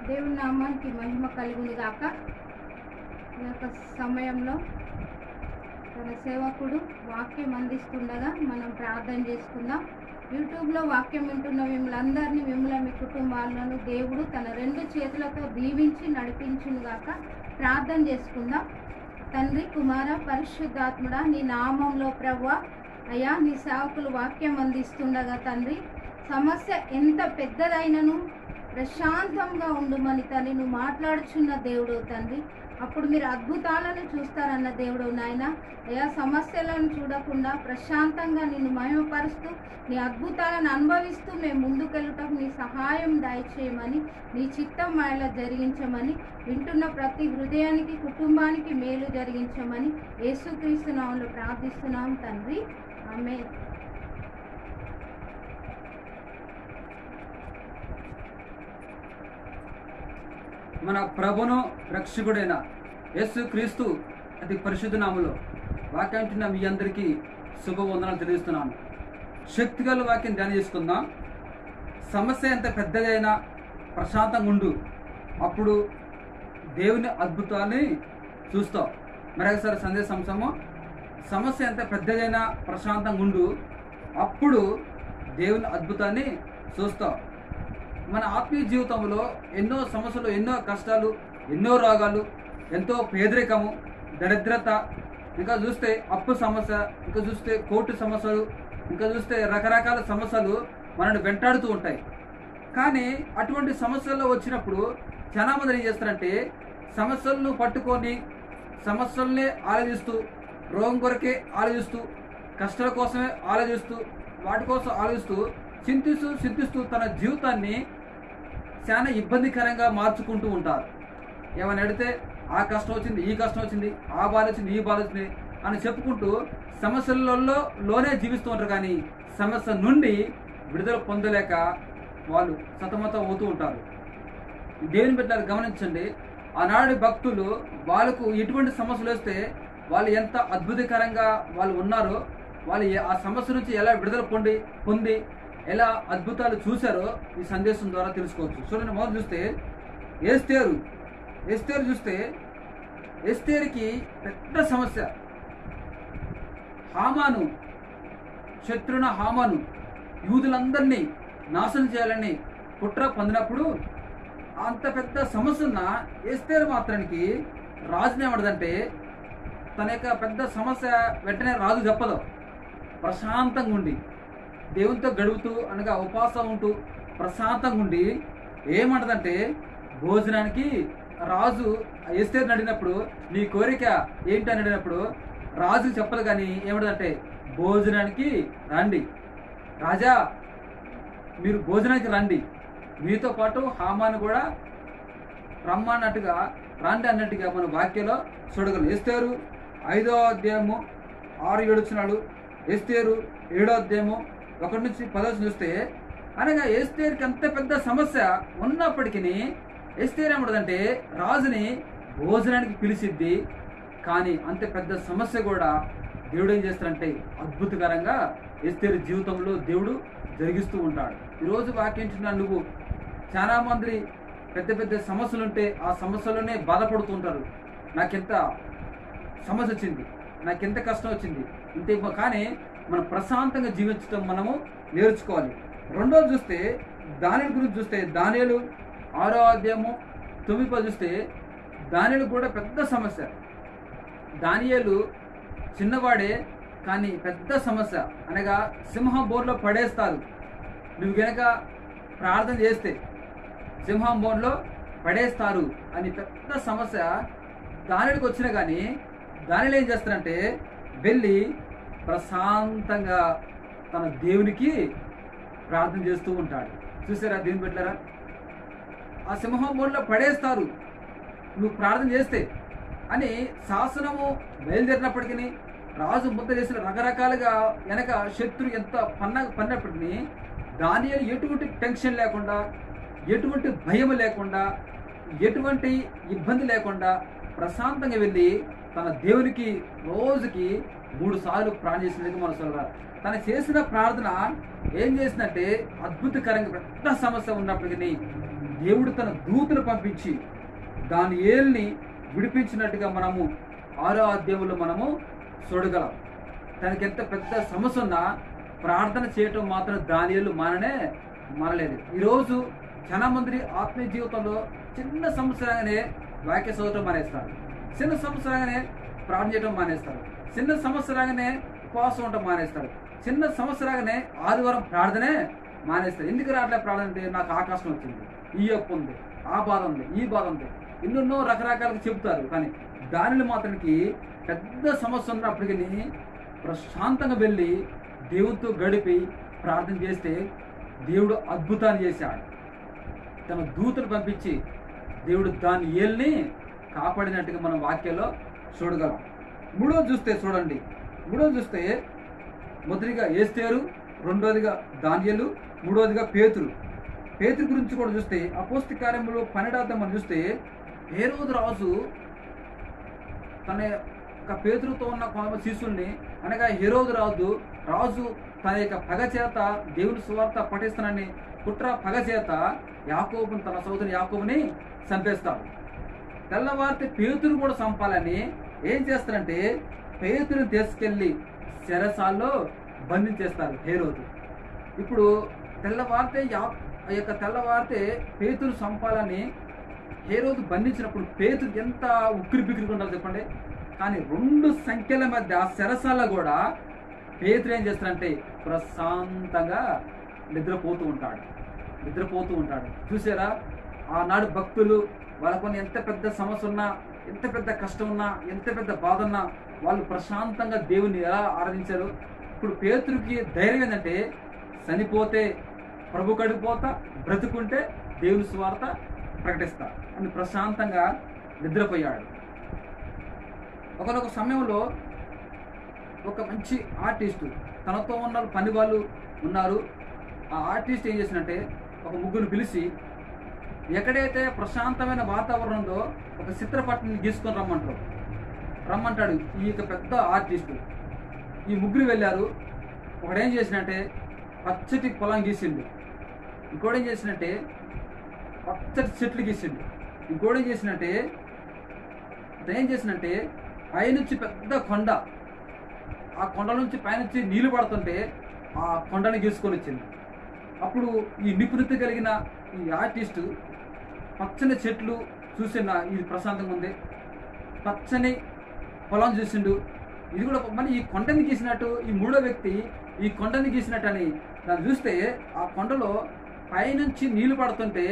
దేవుని నామానికి మహిమ కలుగును గాక. ఈ యొక్క సమయంలో తన సేవకుడు వాక్యం అందిస్తుండగా మనం ప్రార్థన చేసుకుందాం. యూట్యూబ్లో వాక్యం వింటున్న మిమ్మల్ని మీ కుటుంబాలను దేవుడు తన రెండు చేతులతో దీవించి నడిపించును గాక. ప్రార్థన చేసుకుందాం. తండ్రి, కుమార, పరిశుద్ధాత్ముడా, నీ నామంలో ప్రభువా, అయ్యా నీ సేవకులు వాక్యం అందిస్తుండగా తండ్రి, సమస్య ఎంత పెద్దదైనను ప్రశాంతంగా ఉండుమని తండ్రి నువ్వు మాట్లాడుచున్న దేవుడు తండ్రి. అప్పుడు మీరు అద్భుతాలను చూస్తారన్న దేవుడు నాయన. అయ్యా సమస్యలను చూడకుండా ప్రశాంతంగా నిన్ను మహిమపరుస్తూ నీ అద్భుతాలను అనుభవిస్తూ మేము ముందుకెళ్ళటకు నీ సహాయం దయచేయమని, నీ చిత్తం మాయలా జరిగించమని, వింటున్న ప్రతి హృదయానికి కుటుంబానికి మేలు జరిగించమని యేసుక్రీస్తు నామములో ప్రార్థిస్తున్నాం తండ్రి, ఆమేన్. మన ప్రభును రక్షకుడైన యేసుక్రీస్తు అతి పరిశుద్ధ నామములో వాక్యం వింటున్న మీ అందరికీ శుభవందనాలు తెలియజేస్తున్నాను. శక్తిగల వాక్యం ధ్యానం చేసుకుందాం. సమస్య ఎంత పెద్దదైనా ప్రశాంతంగా ఉండు, అప్పుడు దేవుని అద్భుతాన్ని చూస్తావు. మరొకసారి సందేశంశము, సమస్య ఎంత పెద్దదైనా ప్రశాంతంగా ఉండు, అప్పుడు దేవుని అద్భుతాన్ని చూస్తావు. మన ఆత్మీయ జీవితంలో ఎన్నో సమస్యలు, ఎన్నో కష్టాలు, ఎన్నో రోగాలు, ఎంతో పేదరికము, దరిద్రత, ఇంకా చూస్తే అప్పు సమస్య, ఇంకా చూస్తే కోర్టు సమస్యలు, ఇంకా చూస్తే రకరకాల సమస్యలు మనల్ని వెంటాడుతూ ఉంటాయి. కానీ అటువంటి సమస్యల్లో వచ్చినప్పుడు చాలామంది ఏం చేస్తారంటే సమస్యలను పట్టుకొని సమస్యలనే ఆలోచిస్తూ, రోగం కొరకే ఆలోచిస్తూ, కష్టాల కోసమే ఆలోచిస్తూ, వాటి కోసం ఆలోచిస్తూ చింతిస్తూ తన జీవితాన్ని చాలా ఇబ్బందికరంగా మార్చుకుంటూ ఉంటారు. ఏమైనా అడిగితే ఆ కష్టం వచ్చింది, ఈ కష్టం వచ్చింది, ఆ బాధ వచ్చింది, ఈ బాధ వచ్చింది అని చెప్పుకుంటూ సమస్యలలోనే జీవిస్తూ ఉంటారు. కానీ సమస్య నుండి విడుదల పొందలేక వాళ్ళు సతమతం అవుతూ ఉంటారు. దేవుని బిడ్డలు గమనించండి, ఆనాడు భక్తులు వాళ్ళకు ఎటువంటి సమస్యలు వస్తే వాళ్ళు ఎంత అద్భుతకరంగా వాళ్ళు ఉన్నారో, వాళ్ళు ఆ సమస్య నుంచి ఎలా విడుదల పొంది ఎలా అద్భుతాలు చూశారో ఈ సందేశం ద్వారా తెలుసుకోవచ్చు. చూడండి, మొదలు చూస్తే ఎస్తేరు చూస్తే ఎస్తేరుకి పెద్ద సమస్య. హామాను యూదులందరినీ నాశనం చేయాలని కుట్ర పొందినప్పుడు అంత పెద్ద సమస్య ఉన్న ఎస్తేరు మాత్రానికి రాజుని ఏమడదంటే తన యొక్క పెద్ద సమస్య వెంటనే రాజు చెప్పదు. ప్రశాంతంగా ఉండి దేవునితో గడుపుతూ అనగా ఉపవాసం ఉంటూ ప్రశాంతంగా ఉండి ఏమంటదంటే భోజనానికి రాజు ఎస్తేరుని అడిగినప్పుడు నీ కోరిక ఏంటని అడిగినప్పుడు రాజు చెప్పదు. కానీ ఏమంటదంటే భోజనానికి రండి రాజా, మీరు భోజనానికి రండి, మీతో పాటు హామాను కూడా రమ్మన్నట్టుగా రండి అన్నట్టుగా మన వాక్యంలో చూడగలం. ఎస్తేరు 5వ అధ్యాయము 6-7 వచనాలు, ఎస్తేరు 7వ అధ్యాయము 1-10 చూస్తే అనగా ఎస్తేరుకి అంత పెద్ద సమస్య ఉన్నప్పటికీ ఎస్తేరు ఏమంటదంటే రాజుని భోజనానికి పిలిచిద్ది. కానీ అంత పెద్ద సమస్య కూడా దేవుడు ఏం చేస్తాడంటే అద్భుతకరంగా ఎస్తేరు జీవితంలో దేవుడు జరిగిస్తూ ఉంటాడు. ఈరోజు వాక్యించిన నువ్వు చాలా మంది పెద్ద పెద్ద సమస్యలు ఉంటే ఆ సమస్యలోనే బాధపడుతుంటారు. నాకెంత సమస్య వచ్చింది, నాకెంత కష్టం వచ్చింది ఇంతే. కానీ మనం ప్రశాంతంగా జీవించడం మనము నేర్చుకోవాలి. రెండోది చూస్తే దానియేలు గురించి చూస్తే దానియేలు 6వ అధ్యాయము 9-10 చూస్తే దానియేలు కూడా పెద్ద సమస్య. దానియేలు చిన్నవాడే కానీ పెద్ద సమస్య, అనగా సింహం బోన్లో పడేస్తారు. నువ్వు గనక ప్రార్థన చేస్తే సింహం బోన్లో పడేస్తారు అని పెద్ద సమస్య దానియేలుకి వచ్చినా కానీ దానియేలు ఏం చేస్తారంటే వెళ్ళి ప్రశాంతంగా తన దేవునికి ప్రార్థన చేస్తూ ఉంటాడు. చూసారా దేవుని బిడ్డలారా, ఆ సింహం బోన్లో పడేస్తారు నువ్వు ప్రార్థన చేస్తే అని శాసనము బయలుదేరినప్పటికీ, రాజు ముద్ర చేసిన రకరకాలుగా వెనక శత్రు ఎంత పన్నప్పటికీ దానియేలు ఎటువంటి టెన్షన్ లేకుండా, ఎటువంటి భయం లేకుండా, ఎటువంటి ఇబ్బంది లేకుండా ప్రశాంతంగా వెళ్ళి తన దేవునికి రోజుకి 3 సార్లు ప్రార్థన చేసినందుకు మన చూడాలి. తను చేసిన ప్రార్థన ఏం చేసిందంటే అద్భుతకరంగా పెద్ద సమస్య ఉన్నప్పటికీ దేవుడు తన దూతను పంపించి దానియేలుని విడిపించినట్టుగా మనము 6వ అధ్యాయంలో మనము చూడగలం. తనకి ఎంత పెద్ద సమస్య ఉన్నా ప్రార్థన చేయటం మాత్రం దానియేలు మానలేదు. ఈరోజు చాలా మంది ఆత్మీయ జీవితంలో చిన్న సమస్య రాగానే వాక్య చదవటం మానేస్తారు, చిన్న సమస్య రాగానే ప్రార్థన చేయడం మానేస్తారు, చిన్న సమస్య రాగానే ఉపవాసం ఉండటం మానేస్తారు, చిన్న సమస్య రాగానే ఆదివారం ప్రార్థనే మానేస్తారు. ఎందుకు రావట్లే ప్రార్థన అంటే నాకు ఆకాశం వచ్చింది, ఈ అప్పు ఉంది, ఆ బాధ ఉంది, ఈ బాధ ఉంది, ఎన్నెన్నో రకరకాలుగా చెబుతారు. కానీ దానిలో మాత్రానికి పెద్ద సమస్య ఉన్నప్పటికీ ప్రశాంతంగా వెళ్ళి దేవుడితో గడిపి ప్రార్థన చేస్తే దేవుడు అద్భుతాన్ని చేశాడు. తన దూతను పంపించి దేవుడు దానియేలుని కాపాడినట్టుగా మనం వాక్యంలో చూడగలం. మూడోది చూస్తే మొదటిగా ఎస్తేరు, రెండోదిగా దానియేలు, మూడోదిగా పేతురు గురించి కూడా చూస్తే అపోస్తల కార్యములు 12వ మనం చూస్తే హేరోదు రాజు తన యొక్క పేతురుతో ఉన్న కొంతమంది శిష్యుల్ని అనగా హేరోదు రాజు తన యొక్క పగ చేత దేవుని సువార్త పఠిస్తానని కుట్ర పగ చేత యాకోబుని, తన సోదరుని యాకోబుని చంపేస్తాడు. తెల్లవారితే పేతురు కూడా చంపాలని ఏం చేస్తారంటే పేతురుని తీసుకెళ్లి చెరసాల్లో బంధించేస్తారు హేరోదు. ఇప్పుడు తెల్లవారితే పేతురు చంపాలని హేరోదు బంధించినప్పుడు పేతురు ఎంత ఉక్కిరి బిక్కిరి ఉండాలి చెప్పండి. కానీ 2 సంఖ్యల మధ్య చెరసాల కూడా పేతురు ఏం చేస్తారంటే ప్రశాంతంగా నిద్రపోతూ ఉంటాడు. చూసారా, ఆనాడు భక్తులు వాళ్ళకు ఎంత పెద్ద సమస్య ఉన్నా, ఎంత పెద్ద కష్టం ఉన్నా, ఎంత పెద్ద బాధ ఉన్నా వాళ్ళు ప్రశాంతంగా దేవుని ఎలా ఆరాధించారు. ఇప్పుడు పేతురుకి ధైర్యం ఏంటంటే చనిపోతే ప్రభు కడిపోతా, బ్రతుకుంటే దేవుని సువార్త ప్రకటిస్తా అని ప్రశాంతంగా నిద్రపోయాడు. ఒకనొక సమయంలో ఒక మంచి ఆర్టిస్టు, తనతో ఉన్న పని వాళ్ళు ఉన్నారు. ఆ ఆర్టిస్ట్ ఏం చేసినట్టే ఒక ముగ్గురు పిలిచి ఎక్కడైతే ప్రశాంతమైన వాతావరణం ఉందో ఒక చిత్రపటాన్ని గీసుకొని రమ్మంటాడు ఈ యొక్క పెద్ద ఆర్టిస్టు. ఈ ముగ్గురు వెళ్ళారు. ఒకడేం చేసినట్టే పచ్చటి పొలం గీసిండు, ఇంకోటేం చేసినట్టే పచ్చటి చెట్లు గీసిండు, ఇంకోటేం చేసినట్టే పైనుంచి పెద్ద కొండ, ఆ కొండ నుంచి పైనుంచి నీళ్లు పడుతుంటే ఆ కొండని గీసుకొని వచ్చింది. అప్పుడు ఈ నిపుణత కలిగిన ఈ ఆర్టిస్టు పచ్చని చెట్లు చూసిన ఇది ప్రశాంతంగా ఉంది, పచ్చని పొలం చూసిండు, ఇది కూడా మళ్ళీ ఈ కొండని గీసినట్టు ఈ మూడో వ్యక్తి ఈ కొండని గీసినట్టు అని దాన్ని చూస్తే ఆ కొండలో పైనుంచి నీళ్లు పడుతుంటే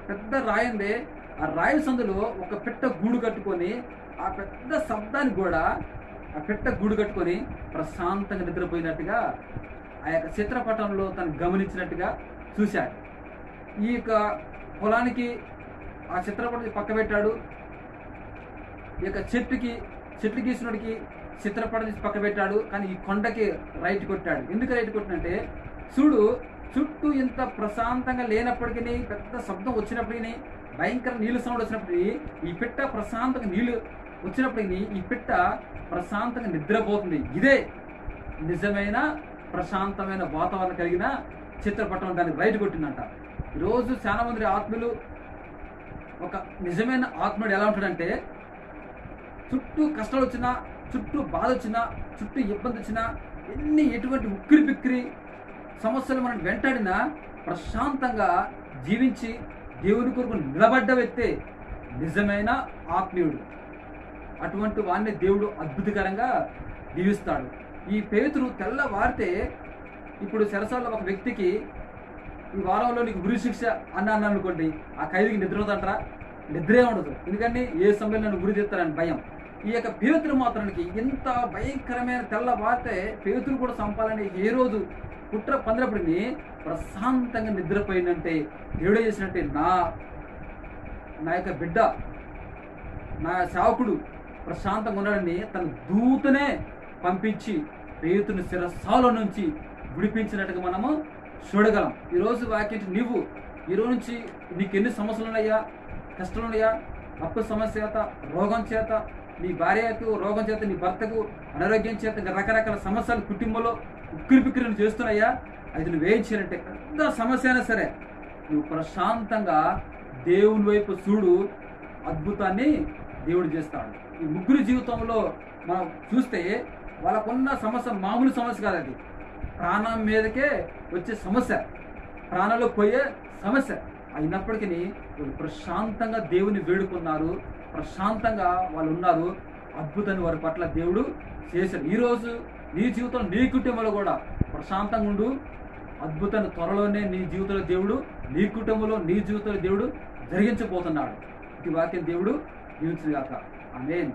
పెద్ద రాయిందే, ఆ రాయి సందులో ఒక పిట్ట గూడు కట్టుకొని ఆ పెద్ద శబ్దానికి కూడా ఆ పిట్ట గూడు కట్టుకొని ప్రశాంతంగా నిద్రపోయినట్టుగా ఆ యొక్క చిత్రపటంలో తను గమనించినట్టుగా చూశాడు. ఈ యొక్క పొలానికి ఆ చిత్రపటం పక్క పెట్టాడు, ఈ యొక్క చెట్లు గీసినోడికి చిత్రపటం తీసి పక్క పెట్టాడు. కానీ ఈ కొండకి రైట్ కొట్టాడు. ఎందుకు రైట్ కొట్టినంటే చూడు, చుట్టూ ఇంత ప్రశాంతంగా లేనప్పటికీ, పెద్ద శబ్దం వచ్చినప్పటికీ, భయంకర నీళ్ళు సౌండ్ వచ్చినప్పటికీ, ఈ పిట్ట ప్రశాంతంగా నీళ్ళు వచ్చినప్పటికీ ఈ పిట్ట ప్రశాంతంగా నిద్రపోతుంది. ఇదే నిజమైన ప్రశాంతమైన వాతావరణం కలిగిన చిత్రపటం, దానికి రైట్ కొట్టిందంట. ఈరోజు చాలా మంది ఆత్మలు, ఒక నిజమైన ఆత్మడు ఎలా ఉంటాడంటే చుట్టూ కష్టాలు వచ్చినా, చుట్టూ బాధ వచ్చినా, చుట్టూ ఇబ్బంది వచ్చినా, ఎటువంటి ఉక్కిరి బిక్కిరి సమస్యలు మనం వెంటాడినా ప్రశాంతంగా జీవించి దేవుని కొరకు నిలబడ్డ వ్యక్తే నిజమైన ఆత్మీయుడు. అటువంటి వాడిని దేవుడు అద్భుతకరంగా దీవిస్తాడు. ఈ పేతురు తెల్లవారితే, ఇప్పుడు చెరసాలలో ఒక వ్యక్తికి ఈ వారంలో నీకు ఉరి శిక్ష అన్నాను అనుకోండి, ఆ ఖైదీకి నిద్ర ఉందంటారా? నిద్రే ఉండదు. ఎందుకంటే ఏ సమయంలో నన్ను ఉరి తీస్తారని భయం. ఈ యొక్క పేతురు మాత్రానికి ఇంత భయంకరమైన తెల్లవారితే పేతురు కూడా చంపాలని ఏ రోజు కుట్ర పందినప్పటిని ప్రశాంతంగా నిద్రపోయిందంటే దేవుడే చేసినట్టే నా యొక్క బిడ్డ, నా సేవకుడు ప్రశాంతంగా ఉన్నాడని తన దూతనే పంపించి పేతుని శిరస్సాల నుంచి విడిపించినట్టుగా మనము చూడగలం. ఈరోజు వాక్యం నువ్వు ఈరోజు నుంచి నీకు ఎన్ని సమస్యలు ఉన్నాయా, కష్టాలు ఉన్నాయా, అప్పు సమస్య చేత, రోగం చేత, నీ భార్యకు రోగం చేత, నీ భర్తకు అనారోగ్యం చేత, రకరకాల సమస్యలు కుటుంబంలో ఉక్కిరి బిక్కిరిని చేస్తున్నాయా, అది నువ్వు వేయించాలంటే పెద్ద సమస్య అయినా సరే నువ్వు ప్రశాంతంగా దేవుని వైపు చూడు, అద్భుతాన్ని దేవుడు చేస్తాడు. ఈ ముగ్గురు జీవితంలో మనం చూస్తే వాళ్ళకున్న సమస్య మామూలు సమస్య కాదు, అది ప్రాణం మీదకే వచ్చే సమస్య, ప్రాణంలో పోయే సమస్య. అయినప్పటికీ వాళ్ళు ప్రశాంతంగా దేవుని వేడుకున్నారు, ప్రశాంతంగా వాళ్ళు ఉన్నారు. అద్భుతాన్ని వారి పట్ల దేవుడు చేశాడు. ఈరోజు నీ జీవితంలో, నీ కుటుంబంలో కూడా ప్రశాంతంగా ఉండు. అద్భుతాన్ని త్వరలోనే నీ జీవితంలో దేవుడు, నీ కుటుంబంలో, నీ జీవితంలో దేవుడు జరిగించబోతున్నాడు. ఇది వాక్యం దేవుడు దీవించుగాక. ఆమేన్.